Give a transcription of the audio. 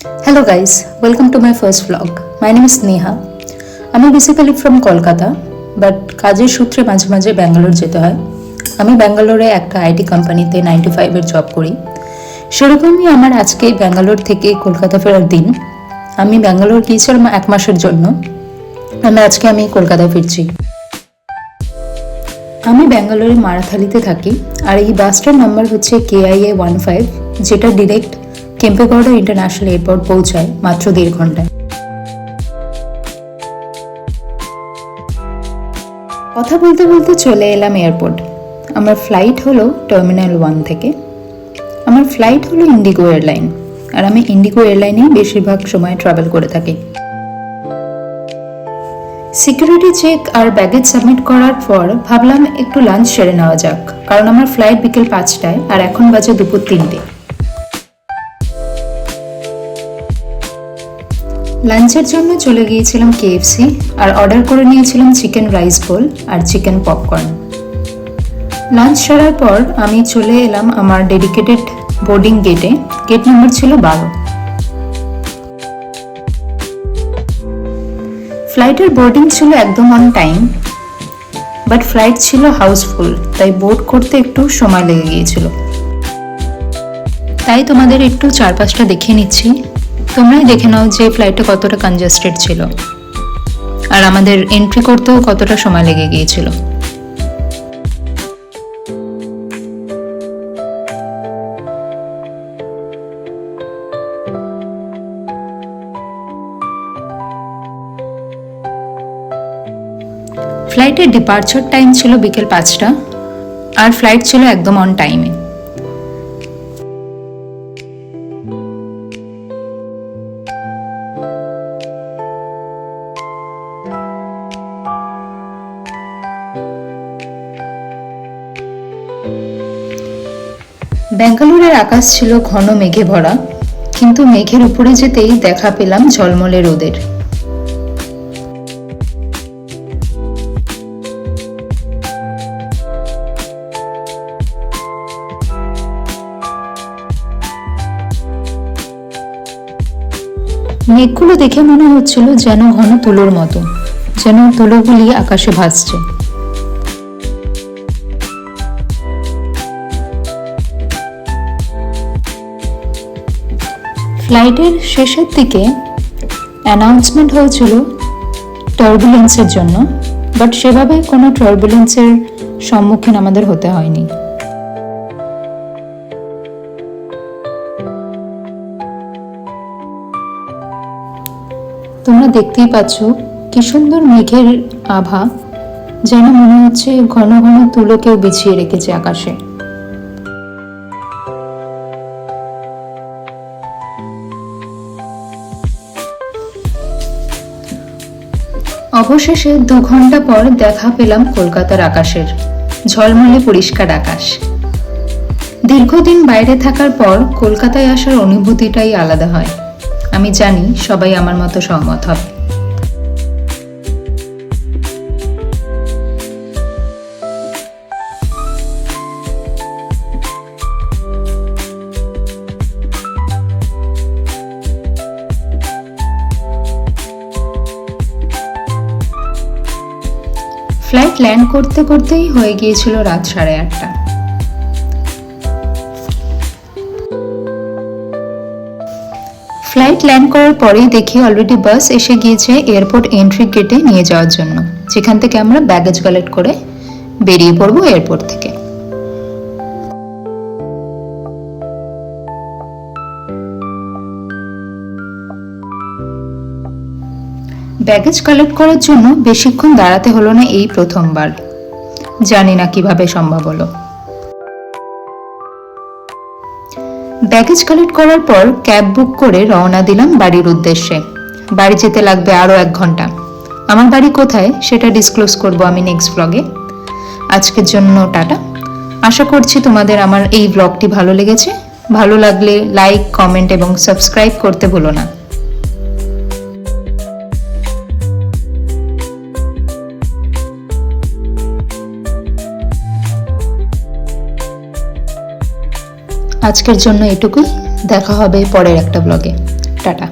Hello guys, welcome to my first vlog. My name is Neha. আমি basically from Kolkata, but কাজের সূত্রে মাঝে মাঝে ব্যাঙ্গালোর যেতে হয়। আমি ব্যাঙ্গালোরে একটা আইটি কোম্পানিতে 9 to 5 এর জব করি। সেরকমই আমার আজকে ব্যাঙ্গালোর থেকে কলকাতা ফেরার দিন। আমি ব্যাঙ্গালোর গিয়েছিলাম 1 মাসের জন্য। আজকে আমি কলকাতায় ফিরছি। আমি ব্যাঙ্গালোরের মারাথালিতে থাকি, আর এই বাসটার নাম্বার হচ্ছে KIA 15, যেটা ডিরেক্ট কেম্পেগৌড়া ইন্টারন্যাশনাল এয়ারপোর্ট পৌঁছায় মাত্র 1.5 ঘন্টায়। কথা বলতে বলতে চলে এলাম এয়ারপোর্ট। আমার ফ্লাইট হলো টার্মিনাল 1 থেকে। আমার ফ্লাইট হলো ইন্ডিগো এয়ারলাইন, আর আমি ইন্ডিগো এয়ারলাইনেই বেশিরভাগ সময় ট্রাভেল করে থাকি। সিকিউরিটি চেক আর ব্যাগেজ সাবমিট করার পর ভাবলাম একটু লাঞ্চ সেরে নেওয়া যাক, কারণ আমার ফ্লাইট বিকেল 5টায় আর এখন বাজে দুপুর 3টে। লাঞ্চের জন্য চলে গিয়েছিলাম KFC আর অর্ডার করে নিয়েছিলাম চিকেন রাইস বোল আর চিকেন পপকর্ন। লাঞ্চ সারার পর আমি চলে এলাম আমার ডেডিকেটেড বোর্ডিং গেটে। গেট নাম্বার ছিল 12। ফ্লাইটের বোর্ডিং ছিল একদম অন টাইম, বাট ফ্লাইট ছিল হাউসফুল, তাই বোর্ড করতে একটু সময় লেগে গিয়েছিল। তাই তোমাদের একটু চারপাশটা দেখিয়ে নিচ্ছি। তোমরাই দেখে নাও যে ফ্লাইটটা কতটা কনজেস্টেড ছিল, আর আমাদের এন্ট্রি করতেও কতটা সময় লেগে গিয়েছিল। ফ্লাইটের ডিপার্চার টাইম ছিল বিকেল 5টা, আর ফ্লাইট ছিল একদম অন টাইমে। ব্যাঙ্গালোরের আকাশ ছিল ঘন মেঘে ভরা, কিন্তু মেঘের উপরে যেতেই দেখা পেলাম ঝলমলে রোদের। মেঘগুলো দেখে মনে হচ্ছিল যেন ঘন তুলোর মতো, যেন তুলোগুলি আকাশে ভাসছে। ফ্লাইটের শেষের দিকে অ্যানাউন্সমেন্ট হয়েছিল টার্বুলেন্সের জন্য, বাট সেভাবে কোনো টার্বুলেন্সের সম্মুখীন আমাদের হতে হয়নি। তোমরা দেখতেই পাচ্ছ কি সুন্দর মেঘের আভা, যেন মনে হচ্ছে ঘন ঘন তুলো কেউ বিছিয়ে রেখেছে আকাশে। অবশেষে 2 ঘন্টা পর দেখা পেলাম কলকাতার আকাশের ঝলমলে পরিষ্কার আকাশ। দীর্ঘদিন বাইরে থাকার পর কলকাতায় আসার অনুভূতিটাই আলাদা হয়। আমি জানি সবাই আমার মতো সহমত হবে। ফ্লাইট ল্যান্ড করতে করতেই হয়ে গিয়েছিল রাত 8:30। ফ্লাইট ল্যান্ড করার পরেই দেখি অলরেডি বাস এসে গিয়েছে এয়ারপোর্ট এন্ট্রি গেটে নিয়ে যাওয়ার জন্য, যেখান থেকে আমরা ব্যাগেজ কালেক্ট করে বেরিয়ে পড়বো এয়ারপোর্ট থেকে। ব্যাগেজ কালেক্ট করার জন্য বেশিক্ষণ দাঁড়াতে হলো না, এই প্রথমবার। জানি না কিভাবে সম্ভব হলো। ব্যাগেজ কালেক্ট করার পর ক্যাব বুক করে রওনা দিলাম বাড়ির উদ্দেশ্যে। বাড়ি যেতে লাগবে আরো 1 ঘন্টা। আমার বাড়ি কোথায় সেটা ডিসক্লোজ করব আমি নেক্সট ব্লগে। আজকের জন্য টাটা। আশা করছি তোমাদের আমার এই ব্লগটি ভালো লেগেছে। ভালো লাগলে লাইক, কমেন্ট এবং সাবস্ক্রাইব করতে ভুলো না। আজকের জন্য এটুকুই। দেখা হবে পরের একটা ব্লগে। টাটা।